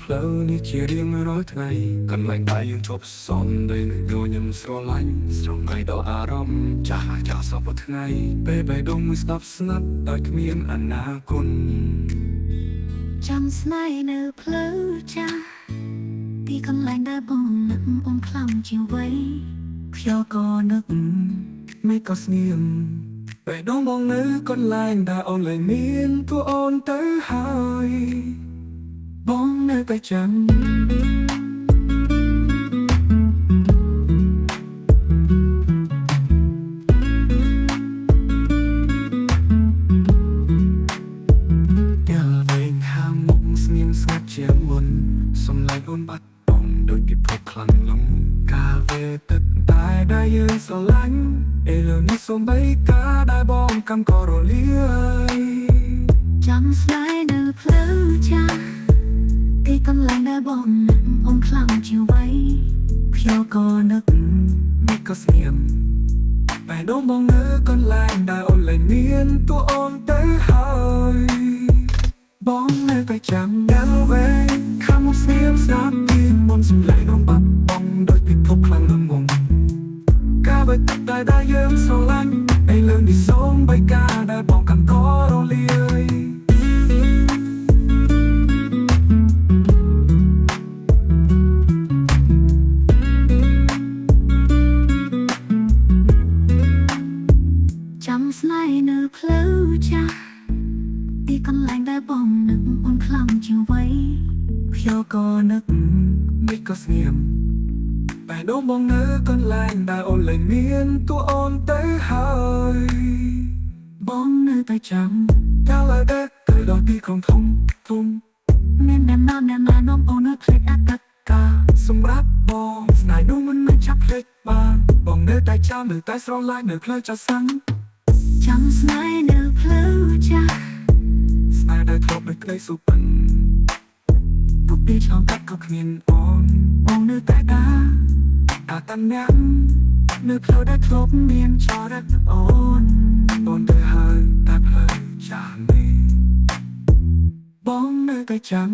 ផ្លូវនេះជារៀងរាល់ថ្ងៃកន្លែងដែលយើងជួបផ្សំដោយនឹងញញឹមស្រឡាញ់ស្រងឲ្យដល់អារម្មណ៍ចាស់សពថ្ងៃពេលបេះដូងមួយស្ដាប់ស្ងាត់ដោយគ្មានអនាគតចាំស្នេហ៍នៅផ្លូវចាស់ទីកន្លែងដែលបងនឹកបងខ្លាំងជាងវ័យខ្ញុំក៏នឹកមិនក៏ស្ងៀមបេះដូងបងនៅកន្លែងដែលអូនលែងមានទួអូនទៅហើយបងនៅតែចាំស្ងាត់ជាមុនសំឡេងអូនបាត់បង់ដោយពិភពខ្លាំងលំការវេទឹកតែដែលយើងស្រឡាញ់ឥឡូវនេះសូម្បីការដែលបងកំក៏រលាយចាំស្នេហ៍នៅផ្លូវចាស់ទីកន្លែងដែលបងនឹកបងខ្លាំងជាងវ័យខ្ញុំក៏នឹកមិនក៏ស្ងៀមបេះដូងបងនៅកន្លែងដែលអូនលែងមានទួអូនទៅហើយបងនៅតែចាំដល់វេខំស្ងៀមស្ដាប់ពីមុនសំឡេងអូនបាត់បង់ដោយពិភពខ្លាំងងងការបែកទឹកដែលយើងស្រឡាញ់ឥឡូវនេះសូម្បីការដែលបងកំក៏រលាយចាំស្នេហ៍នៅផ្លូវចាស់ទីកន្លែងដែលបងនឹកអូនខ្លាំងជាងវ័យខ្ញុំក៏នឹកមិនក៏ស្ងៀមបេះដូងបងនៅកន្លែងដែលអូនលែងមានទួអូនទៅហើយបងនៅតែចាំកាលដែលទៅដល់ទីក្រុងធំមានតែមកអ្នកណានាំអូននៅភ្លេចអតីតកាលសម្រាប់បងស្នេហ៍នោះមិនចាប់ភ្លេចបានបងនៅតែចាំនៅតែស្រឡាញ់នៅផ្លូវចាស់សាំងចាំស្នេហ៍នៅផ្លូវចាស់ស្នេហ៍ដែលធ្លាប់ដូចក្តីសុបិនទុកពីឆ្លងកាត់ក៏គ្មានអូនបងនៅតែតាញាំនៅផ្លូវដែលធ្លាប់មានចរិតអូនទៅហើយតែផ្លូវចាស់នេះបងនៅតែចាំ